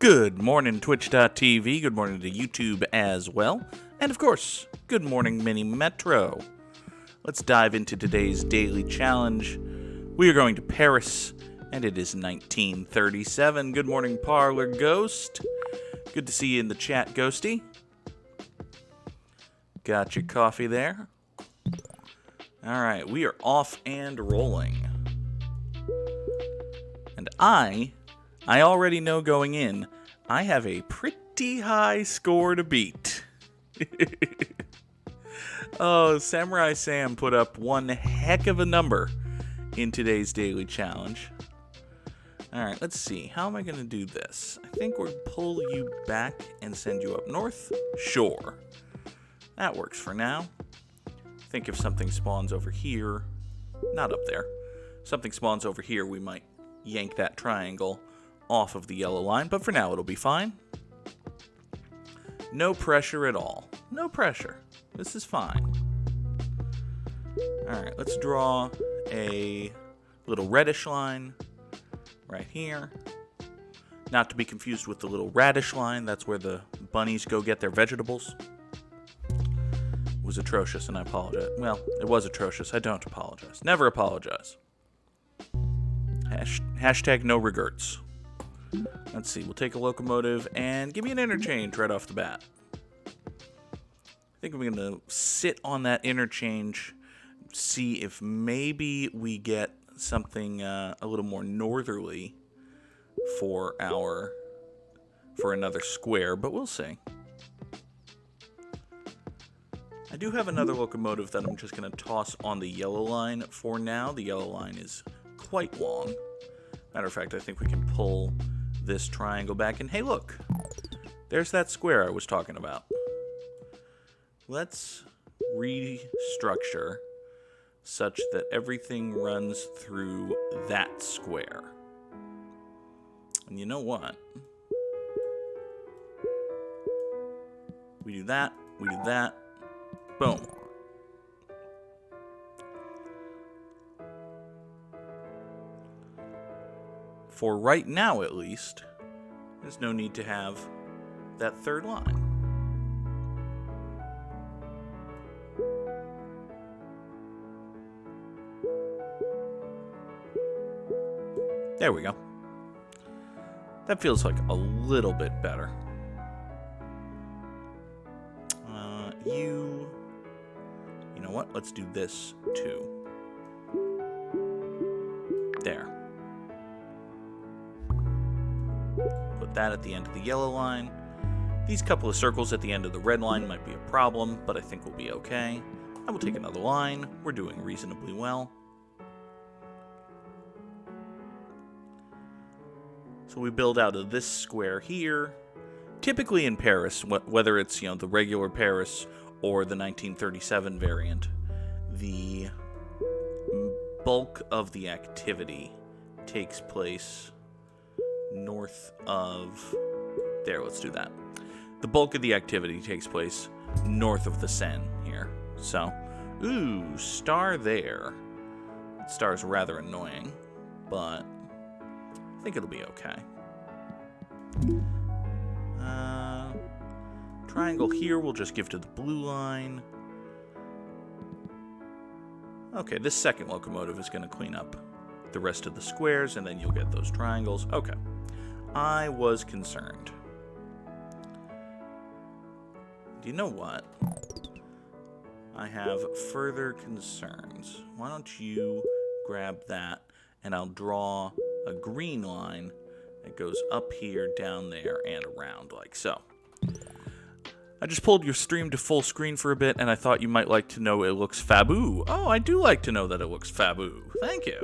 Good morning, Twitch.tv. Good morning to YouTube as well. And of course, good morning, Mini Metro. Let's dive into today's daily challenge. We are going to Paris, and it is 1937. Good morning, Parlor Ghost. Good to see you in the chat, Ghosty. Got your coffee there? Alright, we are off and rolling. And I already know going in, I have a pretty high score to beat. Oh, Samurai Sam put up one heck of a number in today's daily challenge. Alright, let's see. How am I going to do this? I think we'll pull you back and send you up north. Sure. That works for now. I think if something spawns over here, not up there, something spawns over here, we might yank that triangle off of the yellow line, but for now it'll be fine. No pressure at all. No pressure. This is fine. Alright, let's draw a little reddish line right here. Not to be confused with the little radish line. That's where the bunnies go get their vegetables. It was atrocious, and I apologize. Well, it was atrocious. I don't apologize. Never apologize. Hashtag no regrets. Let's see. We'll take a locomotive and give me an interchange right off the bat. I think I'm going to sit on that interchange, see if maybe we get something a little more northerly for another square, but we'll see. I do have another locomotive that I'm just going to toss on the yellow line for now. The yellow line is quite long. Matter of fact, I think we can pull this triangle back, and hey, look, there's that square I was talking about. Let's restructure such that everything runs through that square. And you know what? We do that, boom. For right now, at least, there's no need to have that third line. There we go. That feels like a little bit better. You know what? Let's do this too. There. Put that at the end of the yellow line. These couple of circles at the end of the red line might be a problem, but I think we'll be okay. I will take another line. We're doing reasonably well. So we build out of this square here. Typically in Paris, whether it's the regular Paris or the 1937 variant, the bulk of the activity takes place north of... There, let's do that. The bulk of the activity takes place north of the Seine here. So, ooh, star there. That star's rather annoying, but I think it'll be okay. Triangle here we'll just give to the blue line. Okay, this second locomotive is going to clean up the rest of the squares, and then you'll get those triangles. Okay. I was concerned. Do you know what? I have further concerns. Why don't you grab that, and I'll draw a green line that goes up here, down there, and around, like so. I just pulled your stream to full screen for a bit, and I thought you might like to know it looks faboo. Oh, I do like to know that it looks faboo. Thank you.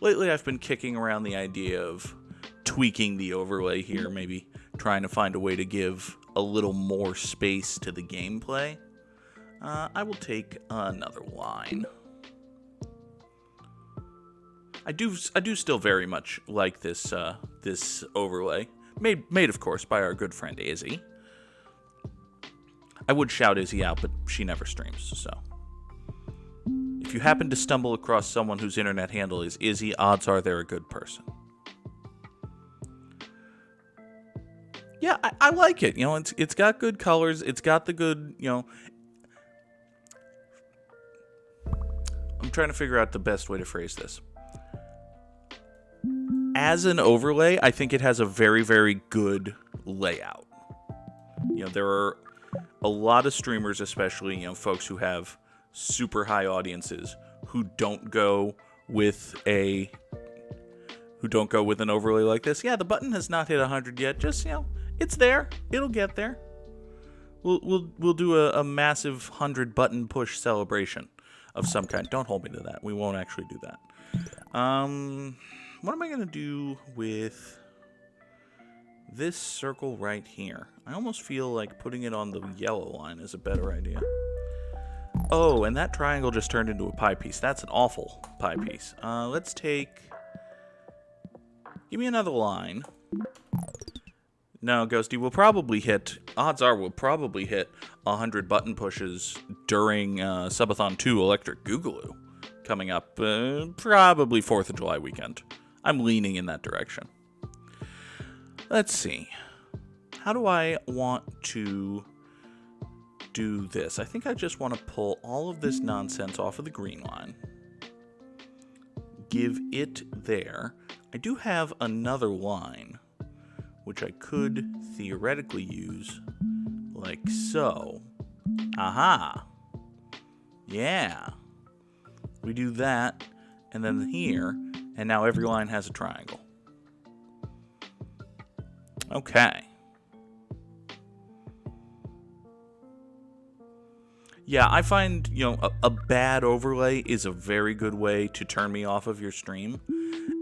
Lately, I've been kicking around the idea of tweaking the overlay here, maybe trying to find a way to give a little more space to the gameplay. I will take another line. I do still very much like this this overlay. Made, of course, by our good friend Izzy. I would shout Izzy out, but she never streams, so. If you happen to stumble across someone whose internet handle is Izzy, odds are they're a good person. Yeah, I like it. You know, it's got good colors. It's got the good, you know. I'm trying to figure out the best way to phrase this. As an overlay, I think it has a very, very good layout. You know, there are a lot of streamers, especially, you know, folks who have super high audiences who don't go with an overlay like this. Yeah, the button has not hit 100 yet. Just, you know, it's there. It'll get there. We'll do a massive 100 button push celebration of some kind. Don't hold me to that. We won't actually do that. What am I gonna do with this circle right here? I almost feel like putting it on the yellow line is a better idea. Oh, and that triangle just turned into a pie piece. That's an awful pie piece. Let's take... Give me another line. No, Ghosty, we'll probably hit... Odds are we'll probably hit 100 button pushes during Subathon 2 Electric Googaloo coming up probably 4th of July weekend. I'm leaning in that direction. Let's see. How do I want to do this? I think I just want to pull all of this nonsense off of the green line. Give it there. I do have another line, which I could theoretically use like so. Aha! Yeah. We do that, and then here, and now every line has a triangle. Okay. Yeah, I find, you know, a bad overlay is a very good way to turn me off of your stream.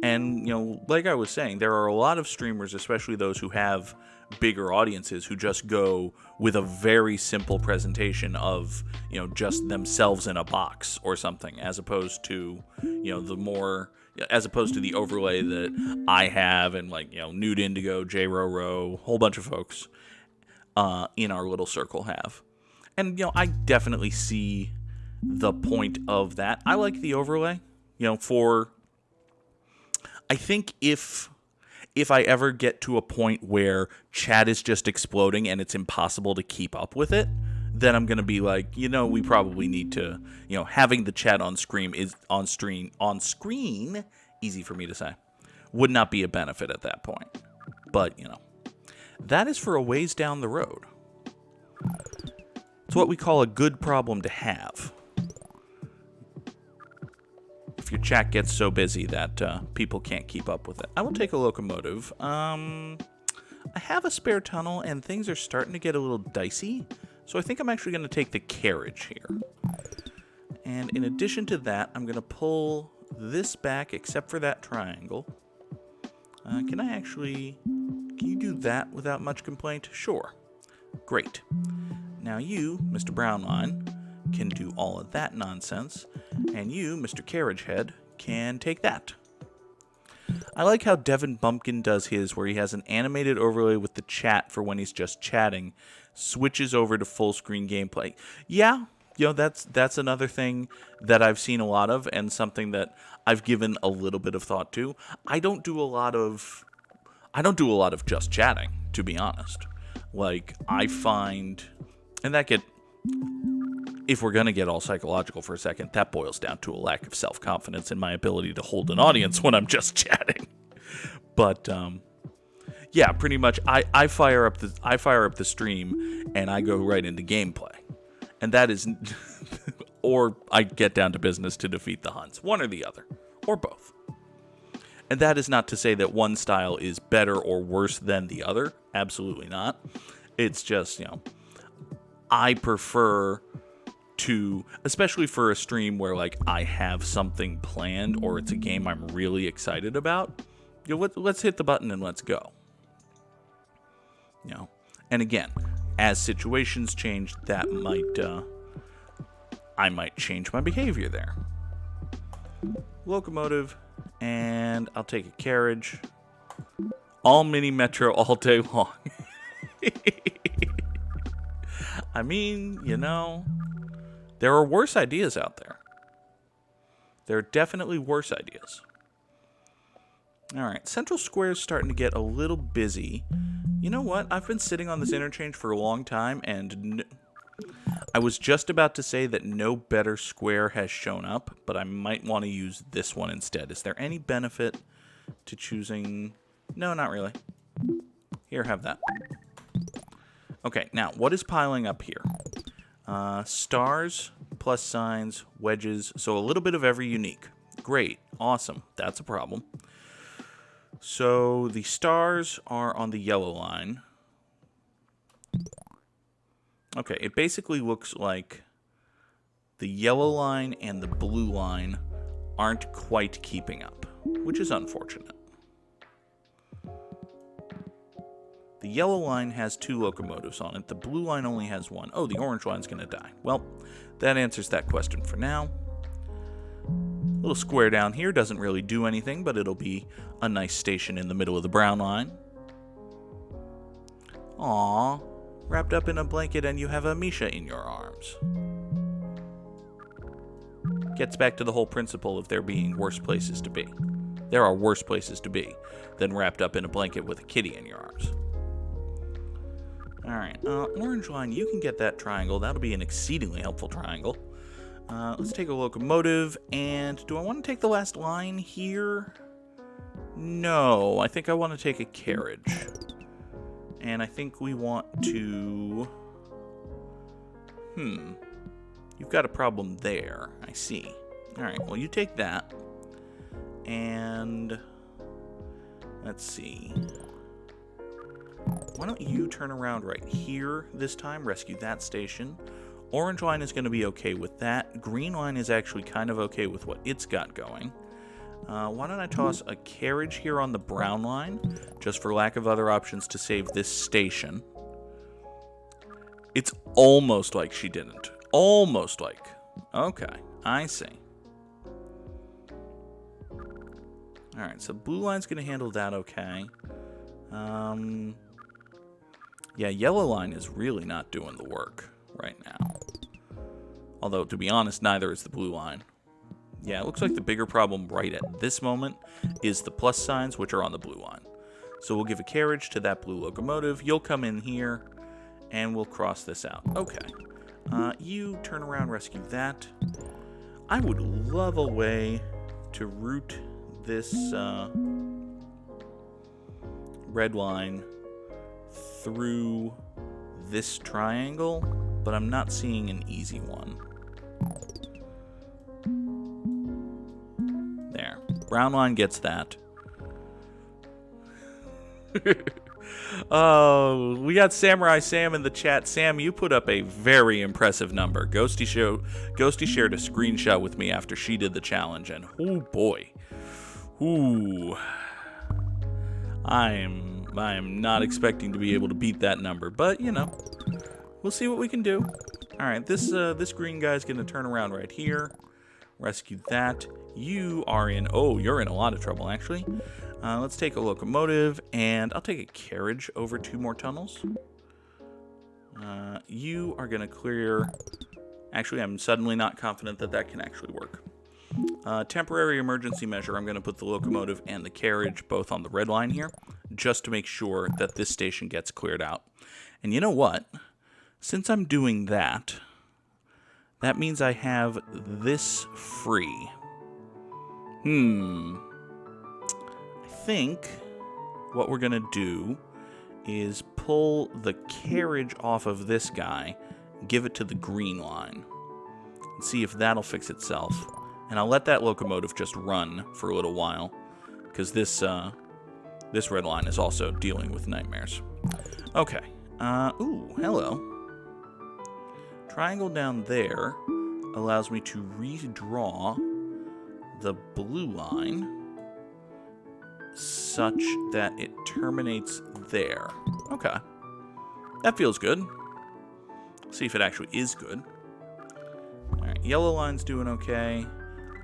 And, you know, like I was saying, there are a lot of streamers, especially those who have bigger audiences, who just go with a very simple presentation of, you know, just themselves in a box or something, as opposed to, you know, as opposed to the overlay that I have and, like, you know, Nuit Indigo, J-Ro-Ro, whole bunch of folks in our little circle have. And, you know, I definitely see the point of that. I like the overlay, you know, I think if I ever get to a point where chat is just exploding and it's impossible to keep up with it, then I'm going to be like, you know, we probably need to, you know, having the chat on screen, easy for me to say, would not be a benefit at that point. But, you know, that is for a ways down the road. It's what we call a good problem to have. If your chat gets so busy that people can't keep up with it. I will take a locomotive. I have a spare tunnel, and things are starting to get a little dicey. So I think I'm actually going to take the carriage here. And in addition to that, I'm going to pull this back, except for that triangle. Can you do that without much complaint? Sure. Great. Now you, Mr. Brownline, can do all of that nonsense, and you, Mr. Carriage Head, can take that. I like how Devin Bumpkin does his, where he has an animated overlay with the chat for when he's just chatting, switches over to full screen gameplay. Yeah, you know, that's another thing that I've seen a lot of, and something that I've given a little bit of thought to. I don't do a lot of just chatting, to be honest. Like, I find, and if we're going to get all psychological for a second, that boils down to a lack of self-confidence in my ability to hold an audience when I'm just chatting. But, yeah, pretty much, I fire up the stream, and I go right into gameplay. And that is, or I get down to business to defeat the Huns. One or the other, or both. And that is not to say that one style is better or worse than the other. Absolutely not. It's just, you know, I prefer to, especially for a stream where, like, I have something planned or it's a game I'm really excited about, you know, let's hit the button and let's go. You know, and again, as situations change, that I might change my behavior there. Locomotive, and I'll take a carriage. All mini metro all day long. I mean, you know, there are worse ideas out there. There are definitely worse ideas. Alright, Central Square's starting to get a little busy. You know what? I've been sitting on this interchange for a long time, and I was just about to say that no better square has shown up, but I might want to use this one instead. Is there any benefit to choosing... No, not really. Here, have that. Okay, now, what is piling up here? Stars, plus signs, wedges, so a little bit of every unique. Great, awesome, that's a problem. So the stars are on the yellow line. Okay, it basically looks like the yellow line and the blue line aren't quite keeping up, which is unfortunate. The yellow line has 2 locomotives on it. The blue line only has 1. Oh, the orange line's going to die. Well, that answers that question for now. Little square down here doesn't really do anything, but it'll be a nice station in the middle of the brown line. Aww, wrapped up in a blanket and you have a Misha in your arms. Gets back to the whole principle of there being worse places to be. There are worse places to be than wrapped up in a blanket with a kitty in your arms. Alright, orange line, you can get that triangle. That'll be an exceedingly helpful triangle. Let's take a locomotive, and do I want to take the last line here? No, I think I want to take a carriage. And I think we want to... You've got a problem there, I see. Alright, well you take that. And... let's see... Why don't you turn around right here this time, rescue that station. Orange line is going to be okay with that. Green line is actually kind of okay with what it's got going. Why don't I toss a carriage here on the brown line, just for lack of other options to save this station. It's almost like she didn't. Almost like. Okay, I see. Alright, so blue line's going to handle that okay. Yeah, yellow line is really not doing the work right now. Although, to be honest, neither is the blue line. Yeah, it looks like the bigger problem right at this moment is the plus signs, which are on the blue line. So we'll give a carriage to that blue locomotive. You'll come in here, and we'll cross this out. Okay. You turn around, rescue that. I would love a way to route this red line through this triangle, but I'm not seeing an easy one. There. Brown line gets that. Oh, we got Samurai Sam in the chat. Sam, you put up a very impressive number. Ghosty shared a screenshot with me after she did the challenge, and oh boy. Ooh. I am not expecting to be able to beat that number, but you know, we'll see what we can do. All right, this green guy's gonna turn around right here, rescue that. You are in. Oh, you're in a lot of trouble actually. Let's take a locomotive, and I'll take a carriage over 2 more tunnels. You are gonna clear. Actually, I'm suddenly not confident that that can actually work. Temporary emergency measure, I'm going to put the locomotive and the carriage both on the red line here, just to make sure that this station gets cleared out. And you know what? Since I'm doing that, that means I have this free. I think what we're going to do is pull the carriage off of this guy, give it to the green line, and see if that'll fix itself. And I'll let that locomotive just run for a little while, because this red line is also dealing with nightmares. Okay. Ooh, hello. Triangle down there allows me to redraw the blue line such that it terminates there. Okay. That feels good. See if it actually is good. Alright, yellow line's doing okay.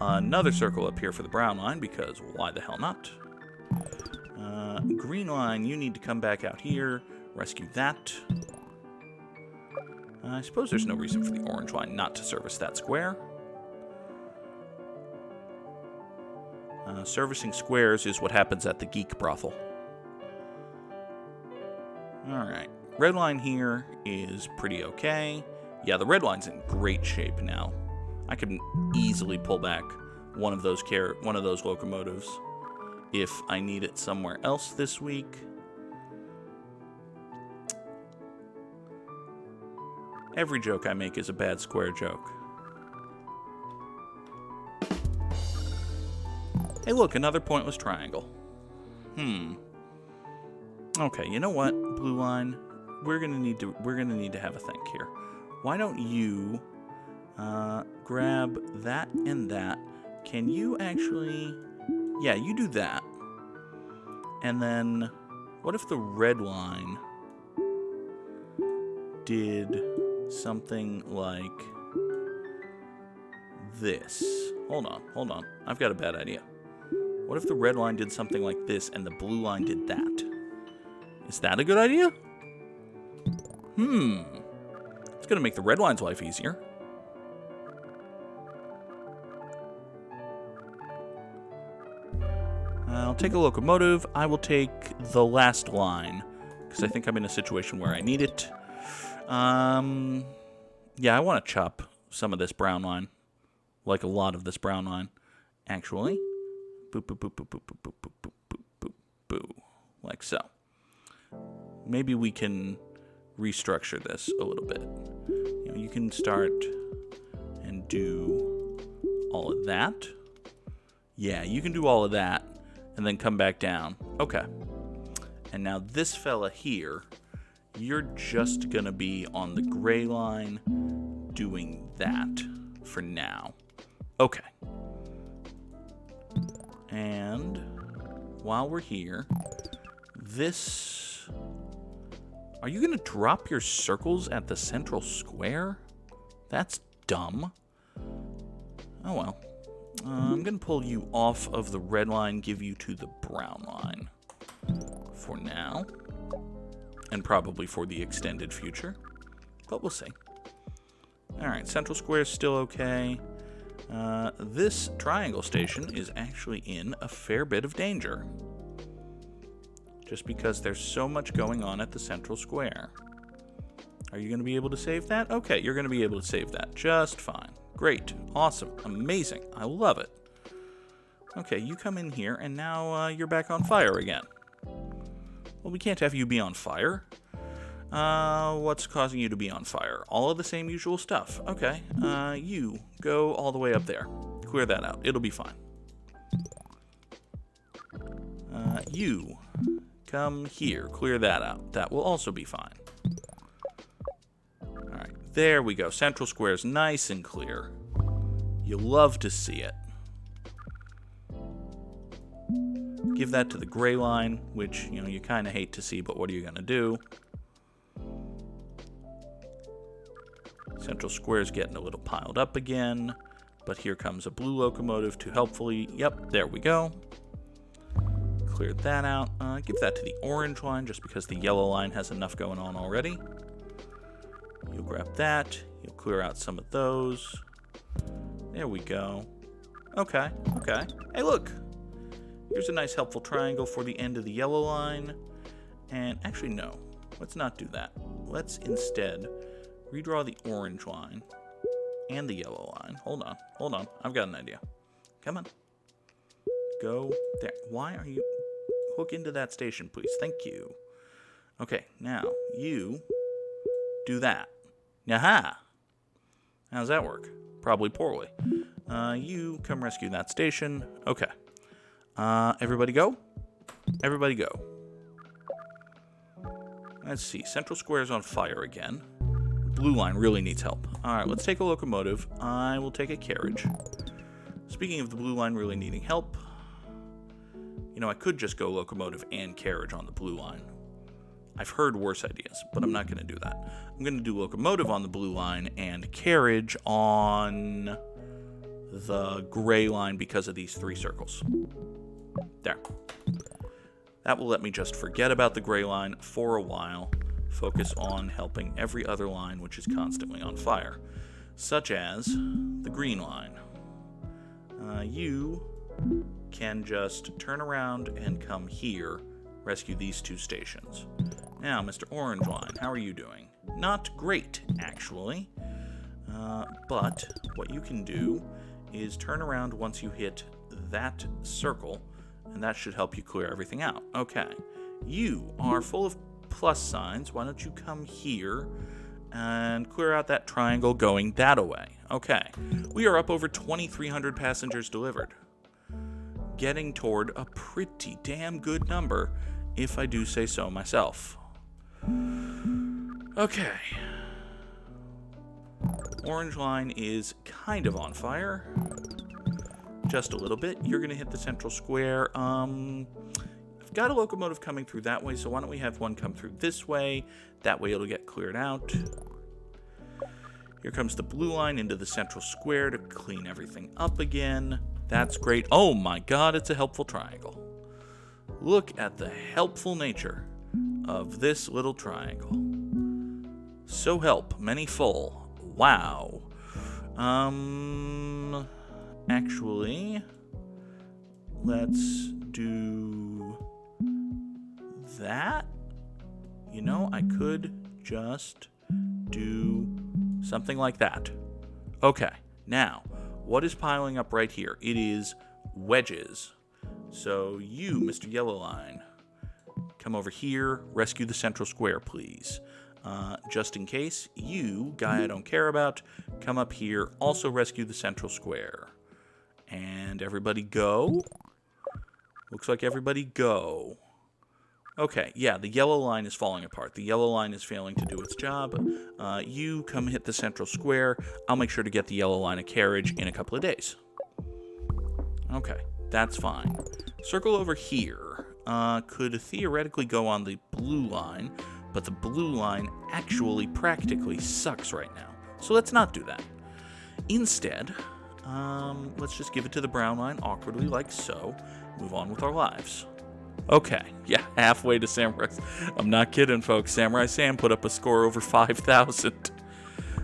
Another circle up here for the brown line, because why the hell not? Green line, you need to come back out here, rescue that. I suppose there's no reason for the orange line not to service that square. Servicing squares is what happens at the geek brothel. Alright. Red line here is pretty okay. Yeah, the red line's in great shape now. I can easily pull back one of those locomotives if I need it somewhere else this week. Every joke I make is a bad square joke. Hey, look, another pointless triangle. Okay, you know what, blue line? We're gonna need to have a think here. Why don't you grab that and that? Can you actually? Yeah, you do that. And then, what if the red line did something like this? Hold on. I've got a bad idea. What if the red line did something like this and the blue line did that? Is that a good idea? It's going to make the red line's life easier. I'll take a locomotive. I will take the last line, because I think I'm in a situation where I need it. Yeah, I want to chop some of this brown line. Like a lot of this brown line, actually. Boop, boop, boop, boop, boop, boop, boop, boop, boop, boop, boop. Like so. Maybe we can restructure this a little bit. You know, you can start and do all of that. Yeah, you can do all of that and then come back down. Okay. And now this fella here, you're just going to be on the gray line doing that for now. Okay. And while we're here, this... Are you going to drop your circles at the central square? That's dumb. Oh well. I'm going to pull you off of the red line, give you to the brown line. For now. And probably for the extended future. But we'll see. Alright, central square is still okay. This triangle station is actually in a fair bit of danger. Just because there's so much going on at the central square. Are you going to be able to save that? Okay, you're going to be able to save that just fine. Great. Awesome. Amazing. I love it. Okay, you come in here, and now you're back on fire again. Well, we can't have you be on fire. What's causing you to be on fire? All of the same usual stuff. Okay, you go all the way up there. Clear that out. It'll be fine. You come here. Clear that out. That will also be fine. Alright, there we go. Central square's nice and clear. You'll love to see it. Give that to the gray line, which, you know, you kind of hate to see, but what are you going to do? Central square's getting a little piled up again, but here comes a blue locomotive to helpfully... Yep, there we go. Cleared that out. Give that to the orange line, just because the yellow line has enough going on already. You'll grab that. You'll clear out some of those. There we go. Okay, okay. Hey, look! Here's a nice helpful triangle for the end of the yellow line. And actually, no. Let's not do that. Let's instead redraw the orange line and the yellow line. Hold on. I've got an idea. Come on. Go there. Why are you... Hook into that station, please. Thank you. Okay, now, you do that. Aha! How's that work? Probably poorly. You come rescue that station. Okay. Everybody go? Everybody go. Let's see. Central Square is on fire again. Blue line really needs help. Alright, let's take a locomotive. I will take a carriage. Speaking of the blue line really needing help, you know, I could just go locomotive and carriage on the blue line. I've heard worse ideas, but I'm not going to do that. I'm going to do locomotive on the blue line and carriage on the gray line because of these three circles. There. That will let me just forget about the gray line for a while, focus on helping every other line which is constantly on fire, such as the green line. You can just turn around and come here, rescue these 2 stations. Now, Mr. Orange Line, how are you doing? Not great, actually. But what you can do is turn around once you hit that circle, and that should help you clear everything out. Okay. You are full of plus signs. Why don't you come here and clear out that triangle going that way? Okay. We are up over 2,300 passengers delivered. Getting toward a pretty damn good number, if I do say so myself. Okay. Orange Line is kind of on fire. Just a little bit. You're going to hit the central square. I've got a locomotive coming through that way, so why don't we have one come through this way? That way it'll get cleared out. Here comes the blue line into the central square to clean everything up again. That's great. Oh my god, it's a helpful triangle. Look at the helpful nature of this little triangle. So help, many full. Wow. Actually, let's do that. You know, I could just do something like that. Okay, now, what is piling up right here? It is wedges. So you, Mr. Yellow Line, come over here, rescue the central square, please. Just in case, you, guy I don't care about, come up here, also rescue the central square. And everybody go. Looks like everybody go. Okay, yeah, the yellow line is falling apart. The yellow line is failing to do its job. You come hit the central square. I'll make sure to get the yellow line a carriage in a couple of days. Okay, that's fine. Circle over here. Could theoretically go on the blue line, but the blue line actually practically sucks right now. So let's not do that. Instead, let's just give it to the brown line awkwardly like so. Move on with our lives. Okay, yeah, halfway to Samurai. I'm not kidding, folks. Samurai Sam put up a score over 5,000.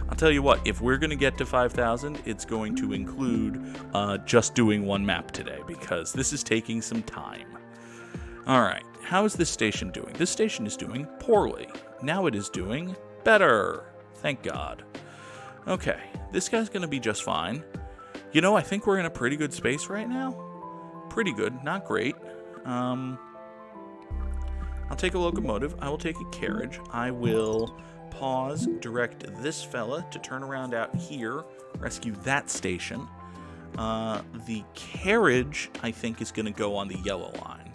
I'll tell you what, if we're going to get to 5,000, it's going to include just doing one map today, because this is taking some time. All right, how is this station doing? This station is doing poorly. Now it is doing better. Thank God. Okay, this guy's going to be just fine. You know, I think we're in a pretty good space right now. Pretty good, not great. I'll take a locomotive. I will take a carriage. I will pause, direct this fella to turn around out here, rescue that station. The carriage, I think, is going to go on the yellow line.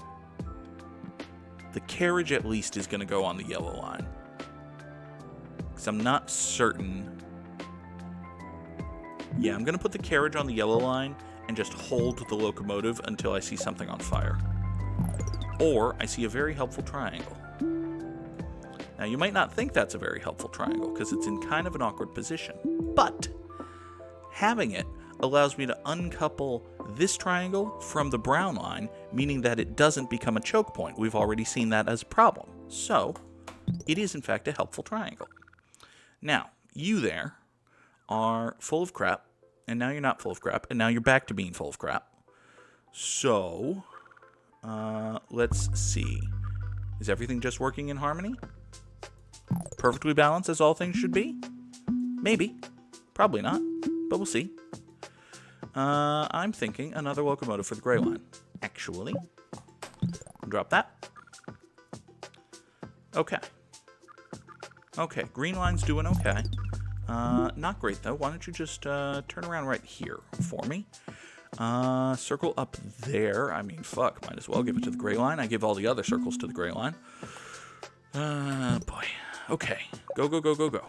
The carriage, at least, is going to go on the yellow line. Because I'm not certain. Yeah, I'm going to put the carriage on the yellow line and just hold the locomotive until I see something on fire. Or I see a very helpful triangle. Now, you might not think that's a very helpful triangle because it's in kind of an awkward position. But having it allows me to uncouple this triangle from the brown line, meaning that it doesn't become a choke point. We've already seen that as a problem. So, it is in fact a helpful triangle. Now, you there are full of crap, and now you're not full of crap, and now you're back to being full of crap. So, let's see. Is everything just working in harmony? Perfectly balanced as all things should be? Maybe. Probably not, but we'll see. I'm thinking another locomotive for the gray line. Actually. Drop that. Okay. Okay, green line's doing okay. Not great, though. Why don't you just turn around right here for me? Circle up there. I mean, fuck. Might as well give it to the gray line. I give all the other circles to the gray line. Boy. Okay. Go, go, go, go, go.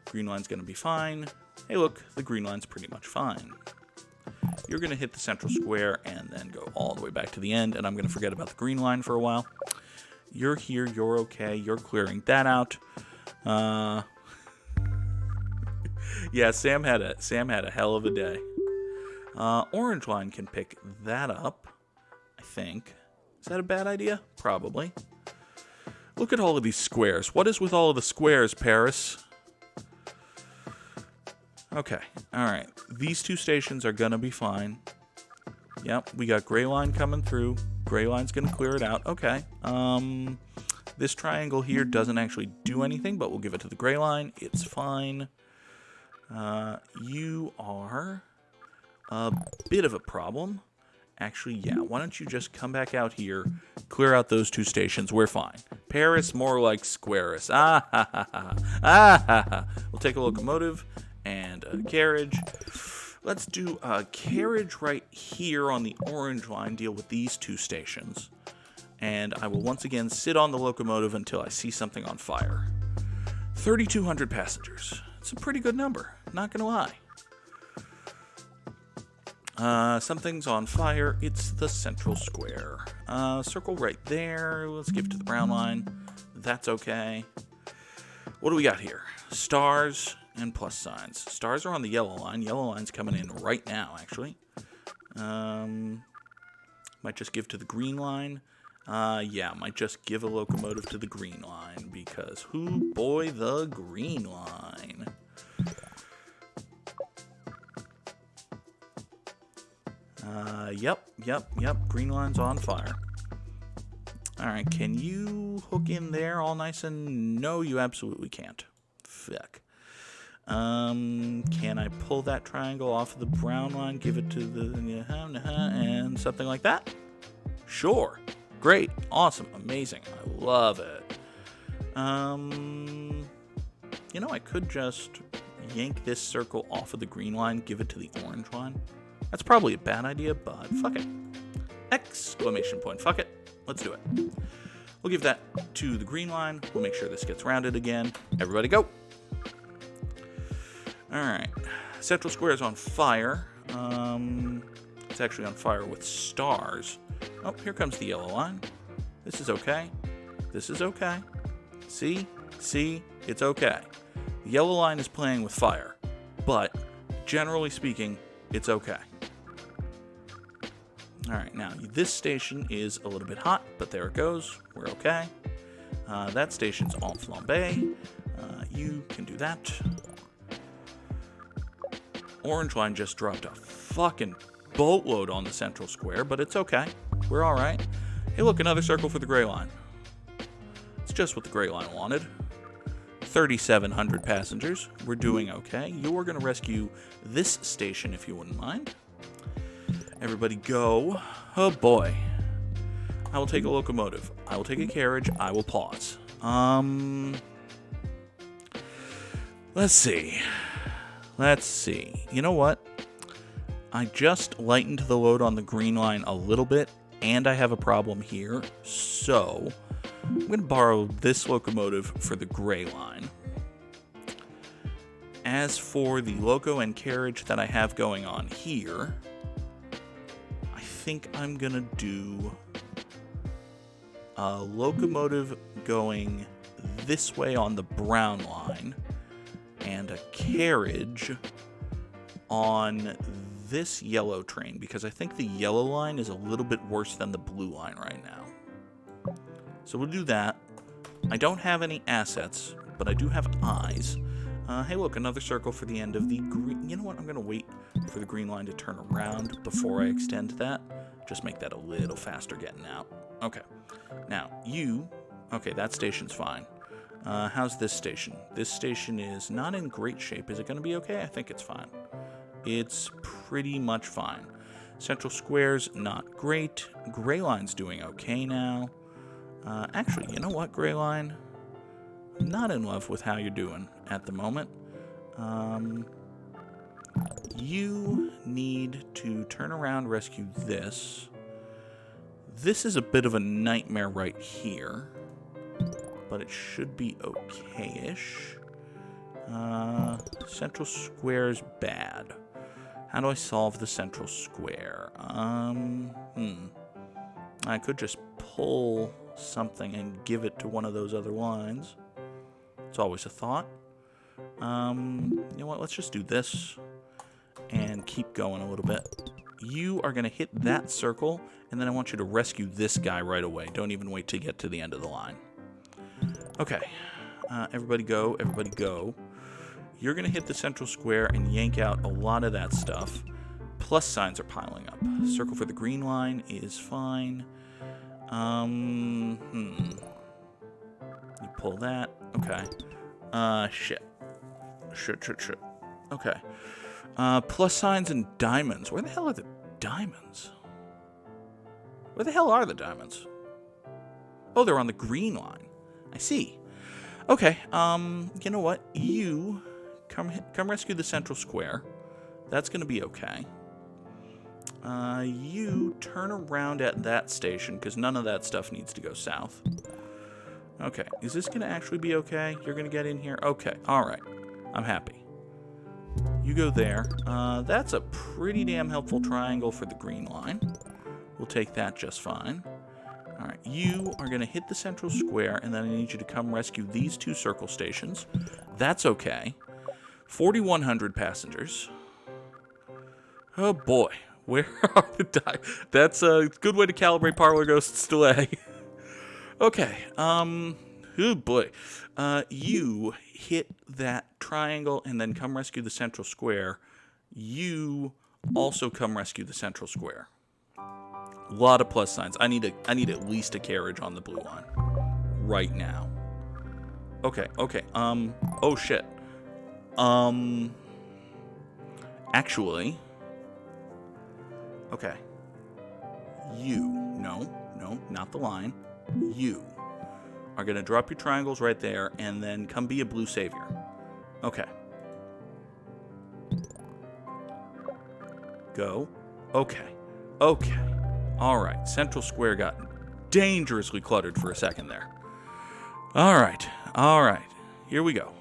Green line's going to be fine. Hey, look. The green line's pretty much fine. You're going to hit the central square and then go all the way back to the end, and I'm going to forget about the green line for a while. You're here. You're okay. You're clearing that out. Yeah, Sam had a hell of a day. Orange line can pick that up, I think. Is that a bad idea? Probably. Look at all of these squares. What is with all of the squares, Paris? Okay, alright. These two stations are gonna be fine. Yep, we got gray line coming through. Gray line's going to clear it out. Okay. This triangle here doesn't actually do anything, but we'll give it to the gray line. It's fine. You are a bit of a problem. Actually, yeah, why don't you just come back out here, clear out those 2 stations. We're fine. Paris, more like Squaris. Ah, ha, ha, ha. Ah, ha, ha. We'll take a locomotive and a carriage. Let's do a carriage right here on the orange line, deal with these 2 stations. And I will once again sit on the locomotive until I see something on fire. 3,200 passengers. It's a pretty good number, not gonna lie. Something's on fire. It's the central square. Circle right there. Let's give it to the brown line. That's okay. What do we got here? Stars and plus signs. Stars are on the yellow line. Yellow line's coming in right now, actually. Might just give to the green line. Yeah, might just give a locomotive to the green line because who boy the green line. Yep. Green line's on fire. Alright, can you hook in there all nice and... No, you absolutely can't. Fuck. Can I pull that triangle off of the brown line, give it to the... and something like that? Sure. Great. Awesome. Amazing. I love it. You know, I could just yank this circle off of the green line, give it to the orange line. That's probably a bad idea, but fuck it. Exclamation point. Fuck it. Let's do it. We'll give that to the green line. We'll make sure this gets rounded again. Everybody go. Alright. Central Square is on fire. It's actually on fire with stars. Oh, here comes the yellow line. This is okay. This is okay. See? It's okay. The yellow line is playing with fire. But, generally speaking, it's okay. Alright, now, this station is a little bit hot, but there it goes. We're okay. That station's en flambe. You can do that. Orange line just dropped a fucking boatload on the central square, but it's okay. We're alright. Hey, look, another circle for the gray line. It's just what the gray line wanted. 3,700 passengers. We're doing okay. You're going to rescue this station, if you wouldn't mind. Everybody go. Oh, boy. I will take a locomotive. I will take a carriage. I will pause. Let's see. You know what? I just lightened the load on the green line a little bit, and I have a problem here. So, I'm going to borrow this locomotive for the gray line. As for the loco and carriage that I have going on here, I think I'm going to do a locomotive going this way on the brown line and a carriage on this yellow train, because I think the yellow line is a little bit worse than the blue line right now. So we'll do that. I don't have any assets, but I do have eyes. Hey, look, another circle for the end of the green. You know what? I'm going to wait for the green line to turn around before I extend that. Just make that a little faster getting out. Okay. Now, okay, that station's fine. How's this station? This station is not in great shape. Is it going to be okay? I think it's fine. It's pretty much fine. Central Square's not great. Gray line's doing okay now. Actually, you know what, gray line? I'm not in love with how you're doing at the moment. You need to turn around, rescue this. This is a bit of a nightmare right here, but it should be okay-ish. Central Square's bad. How do I solve the central square? I could just pull something and give it to one of those other lines. It's always a thought. You know what? Let's just do this and keep going a little bit. You are going to hit that circle, and then I want you to rescue this guy right away. Don't even wait to get to the end of the line. Okay. Everybody go. Everybody go. You're going to hit the central square and yank out a lot of that stuff. plus signs are piling up. Circle for the green line is fine. You pull that. Okay. Shit. Shit. Okay. Plus signs and diamonds. Where the hell are the diamonds? Where the hell are the diamonds? Oh, they're on the green line. I see. Okay. You know what? You come rescue the central square. That's going to be okay. You turn around at that station, because none of that stuff needs to go south. Okay. Is this going to actually be okay? You're going to get in here? Okay. All right. I'm happy. You go there. That's a pretty damn helpful triangle for the green line. We'll take that just fine. All right. You are going to hit the central square, and then I need you to come rescue these 2 circle stations. That's okay. 4,100 passengers. Oh, boy. Where are the That's a good way to calibrate Parlor Ghost's delay. Okay. Oh, boy. You hit that triangle and then come rescue the central square. You also come rescue the central square. A lot of plus signs. I need at least a carriage on the blue line. Right now. Okay. Oh, shit. Actually... Okay. No, not the line. You are going to drop your triangles right there and then come be a blue savior. Okay. Go. Okay. All right. Central square got dangerously cluttered for a second there. All right. Here we go.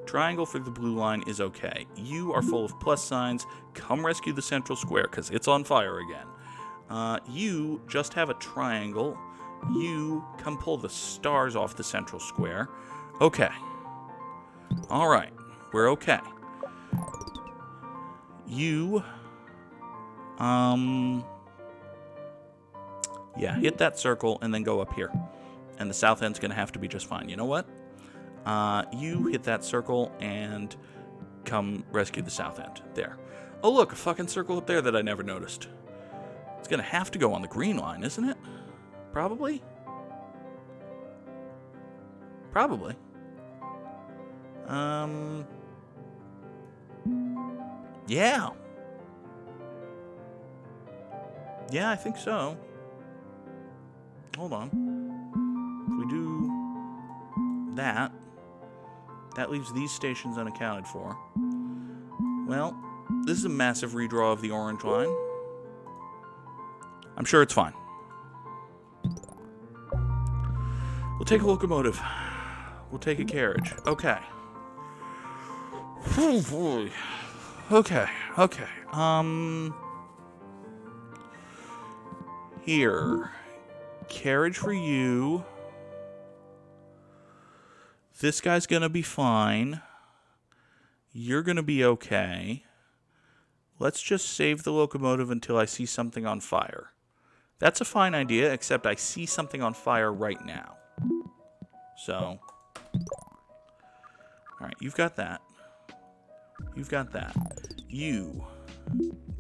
Triangle for the blue line is okay. You are full of plus signs. Come rescue the central square, because it's on fire again. You just have a triangle. You come pull the stars off the central square. Okay. All right. We're okay. You... Yeah, hit that circle and then go up here. And the south end's going to have to be just fine. You know what? You hit that circle and come rescue the south end. There. Oh, look, a fucking circle up there that I never noticed. It's going to have to go on the green line, isn't it? Probably. Yeah. Yeah, I think so. Hold on. If we do that, that leaves these stations unaccounted for. Well, this is a massive redraw of the orange line. I'm sure it's fine. We'll take a locomotive. We'll take a carriage. Okay. Oh, boy. Okay. Here. Carriage for you. This guy's gonna be fine. You're gonna be okay. Let's just save the locomotive until I see something on fire. That's a fine idea, except I see something on fire right now. So. Alright, you've got that. You.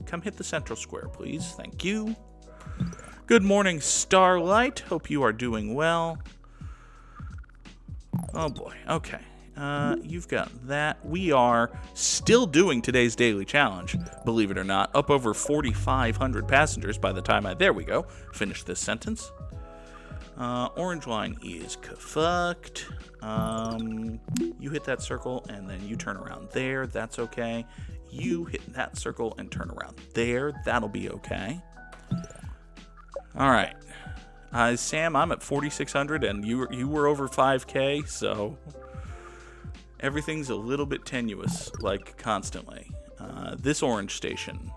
Come hit the central square, please. Thank you. Good morning, Starlight. Hope you are doing well. Oh boy. Okay. You've got that. We are still doing today's daily challenge, believe it or not. Up over 4,500 passengers by the time there we go, finish this sentence. Orange line is fucked. You hit that circle and then you turn around there. That's okay. You hit that circle and turn around there. That'll be okay. All right. Sam, I'm at 4,600 and you were over 5K, so everything's a little bit tenuous, like constantly. This orange station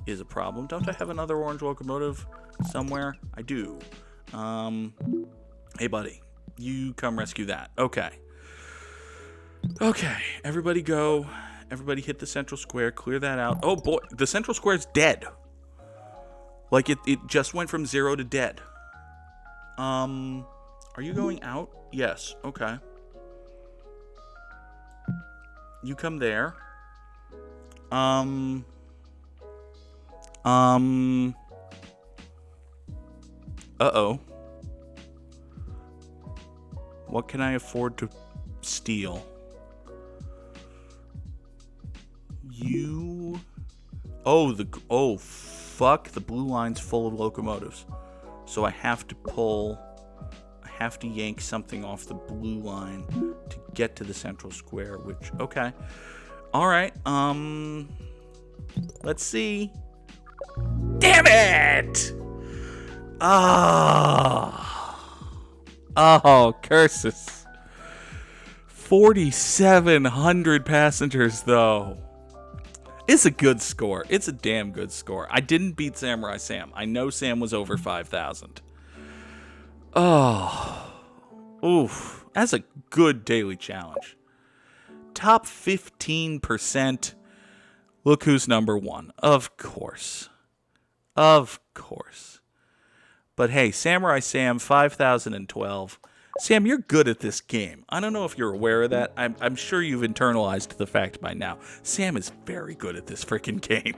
is a problem. Don't I have another orange locomotive somewhere? I do. Hey, buddy. You come rescue that. Okay. Okay. Everybody go. Everybody hit the central square. Clear that out. Oh, boy. The central square's dead. Like, it just went from 0 to dead. Are you going out? Yes. Okay. You come there. Uh-oh. What can I afford to steal? Oh, fuck, the blue line's full of locomotives. So I have to yank something off the blue line to get to the central square, which, okay. All right, let's see. Damn it! Oh, curses. 4,700 passengers, though. It's a good score. It's a damn good score. I didn't beat Samurai Sam. I know Sam was over 5,000. Oh. Oof. That's a good daily challenge. Top 15%. Look who's number one. Of course. Of course. But hey, Samurai Sam, 5,012. Sam, you're good at this game. I don't know if you're aware of that. I'm sure you've internalized the fact by now. Sam is very good at this freaking game.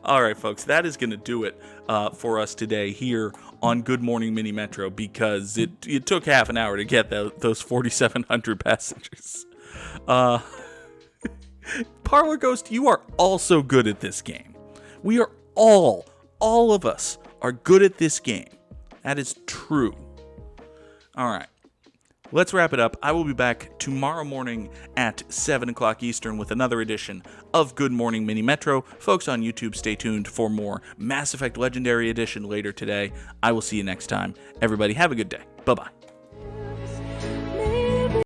All right, folks, that is going to do it for us today here on Good Morning Mini Metro, because it took half an hour to get those 4,700 passengers. Parlor Ghost, you are also good at this game. We are all of us are good at this game. That is true. All right, let's wrap it up. I will be back tomorrow morning at 7 o'clock Eastern with another edition of Good Morning Mini Metro. Folks on YouTube, stay tuned for more Mass Effect Legendary Edition later today. I will see you next time. Everybody, have a good day. Bye-bye.